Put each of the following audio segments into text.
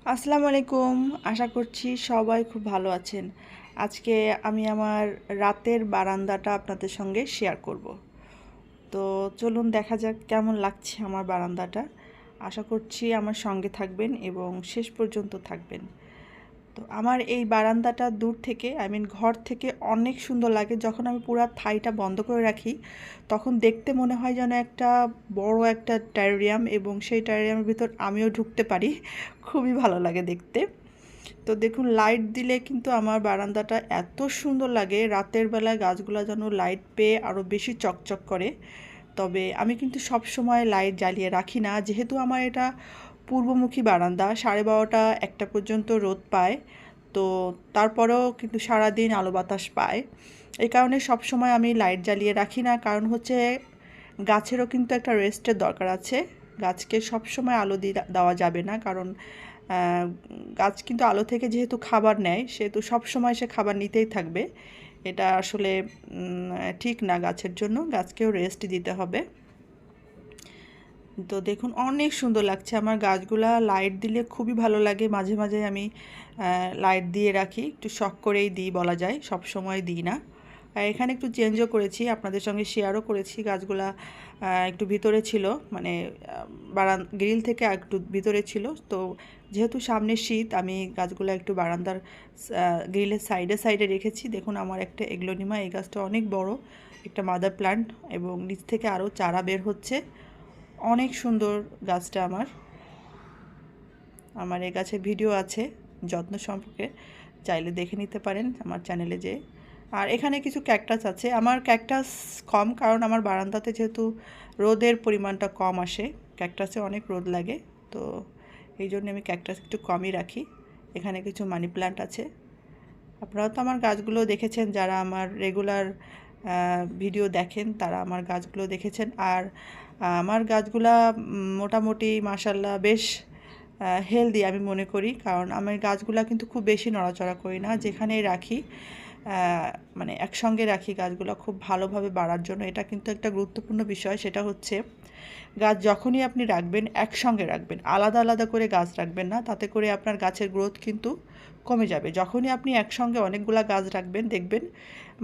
আসসালামু আলাইকুম। আশা করছি সবাই খুব ভালো আছেন। আজকে আমি আমার রাতের বারান্দাটা আপনাদের সঙ্গে শেয়ার করব। তো চলুন দেখা যাক কেমন লাগছে আমার বারান্দাটা। আশা করছি আমার সঙ্গে থাকবেন এবং শেষ পর্যন্ত থাকবেন। তো আমার এই বারান্দাটা দূর থেকে ঘর থেকে অনেক সুন্দর লাগে। যখন আমি পুরা থাইটা বন্ধ করে রাখি তখন দেখতে মনে হয় যেন একটা বড় একটা টেরারিয়াম, এবং সেই টেরারিয়ামের ভিতর আমিও ঢুকতে পারি। খুবই ভালো লাগে দেখতে। তো দেখুন, লাইট দিলে কিন্তু আমার বারান্দাটা এত সুন্দর লাগে, রাতের বেলায় গাছগুলো যেন লাইট পেয়ে আরও বেশি চকচক করে। তবে আমি কিন্তু সব সময় লাইট জ্বালিয়ে রাখি না, যেহেতু আমার এটা পূর্বমুখী বারান্দা। 12:30 1টা পর্যন্ত রোদ পায়, তো তারপরেও কিন্তু সারাদিন আলো বাতাস পায়। এই কারণে সব সময় আমি লাইট জ্বালিয়ে রাখি না, কারণ হচ্ছে গাছেরও কিন্তু একটা রেস্টের দরকার আছে। গাছকে সব সময় আলো দেওয়া যাবে না, কারণ গাছ কিন্তু আলো থেকে যেহেতু খাবার নেয়, সেহেতু সব সময় সে খাবার নিতেই থাকবে। এটা আসলে ঠিক না গাছের জন্য। গাছকেও রেস্ট দিতে হবে। তো দেখুন, অনেক সুন্দর লাগছে আমার গাছগুলা। লাইট দিলে খুবই ভালো লাগে। মাঝে মাঝে আমি লাইট দিয়ে রাখি, একটু শখ করেই দিই বলা যায়, সব সময় দিই না। আর এখানে একটু চেঞ্জও করেছি, আপনাদের সঙ্গে শেয়ারও করেছি। গাছগুলা একটু ভিতরে ছিল, মানে গ্রিল থেকে একটু ভিতরে ছিল। তো যেহেতু সামনে শীত, আমি গাছগুলো একটু বারান্দার গ্রিলের সাইডে সাইডে রেখেছি। দেখুন, আমার একটা এগ্লোনিমা, এই গাছটা অনেক বড়, একটা মাদার প্ল্যান্ট, এবং নিচ থেকে আরও চারা বের হচ্ছে। অনেক সুন্দর গাছটা আমার এই গাছের ভিডিও আছে যত্ন সম্পর্কে, চাইলে দেখে নিতে পারেন আমার চ্যানেলে যেয়ে। আর এখানে কিছু ক্যাকটাস আছে। আমার ক্যাকটাস কম, কারণ আমার বারান্দাতে যেহেতু রোদের পরিমাণটা কম আসে, ক্যাকটাসে অনেক রোদ লাগে, তো এই জন্য আমি ক্যাকটাস একটু কমই রাখি। এখানে কিছু মানি প্ল্যান্ট আছে। আপনারা তো আমার গাছগুলো দেখেছেন, যারা আমার রেগুলার ভিডিও দেখেন তারা আমার গাছগুলো দেখেছেন। আর আমার গাছগুলা মোটামুটি মাশাল্লাহ বেশ হেলদি আমি মনে করি, কারণ আমি গাছগুলা কিন্তু খুব বেশি নড়াচড়া করি না। যেখানেই রাখি মানে একসঙ্গে রাখি গাছগুলো খুব ভালোভাবে বাড়ার জন্য। এটা কিন্তু একটা গুরুত্বপূর্ণ বিষয়, সেটা হচ্ছে গাছ যখনই আপনি রাখবেন একসঙ্গে রাখবেন, আলাদা আলাদা করে গাছ রাখবেন না, তাতে করে আপনার গাছের গ্রোথ কিন্তু কমে যাবে। যখনই আপনি একসঙ্গে অনেকগুলা গাছ রাখবেন, দেখবেন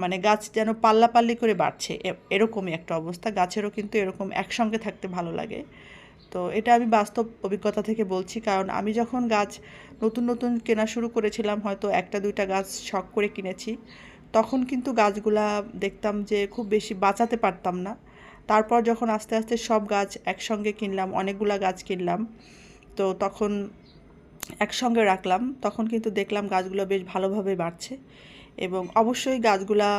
মানে গাছ যেন পাল্লাপাল্লি করে বাড়ছে, এরকমই একটা অবস্থা। গাছেরও কিন্তু এরকম একসঙ্গে থাকতে ভালো লাগে। তো এটা আমি বাস্তব অভিজ্ঞতা থেকে বলছি, কারণ আমি যখন গাছ নতুন নতুন কেনা শুরু করেছিলাম, হয়তো একটা দুইটা গাছ শখ করে কিনেছি, তখন কিন্তু গাছগুলা দেখতাম যে খুব বেশি বাঁচাতে পারতাম না। তারপর যখন আস্তে আস্তে সব গাছ একসঙ্গে কিনলাম, অনেকগুলা গাছ কিনলাম, তো তখন একসঙ্গে রাখলাম, তখন কিন্তু দেখলাম গাছগুলো বেশ ভালোভাবে বাড়ছে। এবং অবশ্যই গাছগুলা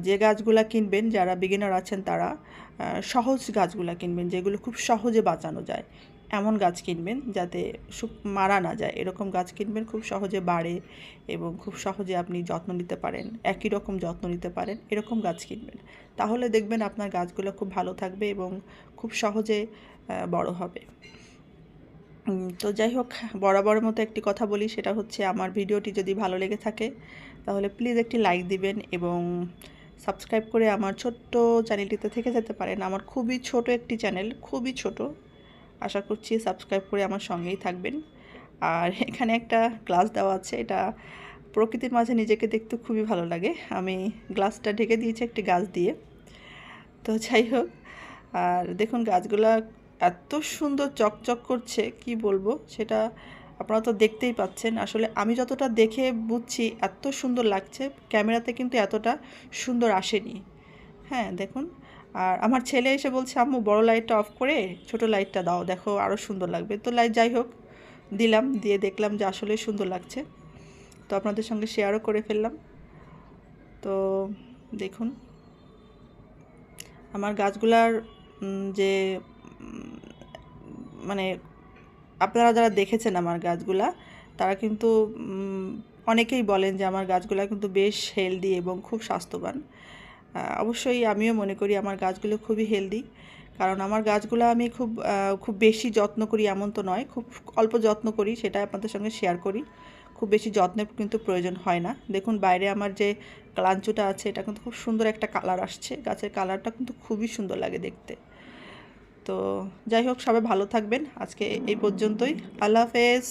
যে গাছগুলা কিনবেন, যারা বিগিনার আছেন তারা সহজ গাছগুলা কিনবেন, যেগুলো খুব সহজে বাঁচানো যায় এমন গাছ কিনবেন, যাতে মারা না যায় এরকম গাছ কিনবেন, খুব সহজে বাড়ে এবং খুব সহজে আপনি যত্ন নিতে পারেন, একই রকম যত্ন নিতে পারেন এরকম গাছ কিনবেন। তাহলে দেখবেন আপনার গাছগুলো খুব ভালো থাকবে এবং খুব সহজে বড় হবে। তো যাই হোক, বরাবরের মতো একটি কথা বলি, সেটা হচ্ছে আমার ভিডিওটি যদি ভালো লেগে থাকে তাহলে প্লিজ একটি লাইক দিবেন এবং সাবস্ক্রাইব করে আমার ছোট্ট চ্যানেলটিতে থেকে যেতে পারেন। আমার খুবই ছোট একটি চ্যানেল, খুবই ছোট। আশা করছি সাবস্ক্রাইব করে আমার সঙ্গেই থাকবেন। আর এখানে একটা গ্লাস দেওয়া আছে, এটা প্রকৃতির মাঝে নিজেকে দেখতে খুবই ভালো লাগে। আমি গ্লাসটা ঢেকে দিয়েছি একটি গাছ দিয়ে। তো যাই হোক, আর দেখুন গাছগুলা এত সুন্দর চকচক করছে, কি বলবো সেটা আপনারা তো দেখতেই পাচ্ছেন। আসলে আমি যতটা দেখে বুঝছি এত সুন্দর লাগছে, ক্যামেরাতে কিন্তু এতটা সুন্দর আসেনি। হ্যাঁ দেখুন, আর আমার ছেলে এসে বলছে, আম্মু বড় লাইটটা অফ করে ছোট লাইটটা দাও, দেখো আরও সুন্দর লাগবে। তো লাইট যাই হোক দিলাম, দিয়ে দেখলাম যে আসলে সুন্দর লাগছে, তো আপনাদের সঙ্গে শেয়ারও করে ফেললাম। তো দেখুন আমার গাছগুলার যে মানে আপনারা যারা দেখেছেন আমার গাছগুলা, তারা কিন্তু অনেকেই বলেন যে আমার গাছগুলা কিন্তু বেশ হেলদি এবং খুব স্বাস্থ্যবান। অবশ্যই আমিও মনে করি আমার গাছগুলো খুবই হেলদি, কারণ আমার গাছগুলো আমি খুব বেশি যত্ন করি এমন তো নয়, খুব অল্প যত্ন করি, সেটা আপনাদের সঙ্গে শেয়ার করি। খুব বেশি যত্নের কিন্তু প্রয়োজন হয় না। দেখুন বাইরে আমার যে কালাঞ্চুটা আছে, এটা কিন্তু খুব সুন্দর একটা কালার আসছে, গাছের কালারটা কিন্তু খুবই সুন্দর লাগে দেখতে। তো যাই হোক, সবাই ভালো থাকবেন। আজকে এই পর্যন্তই। আল্লাহ হাফেজ।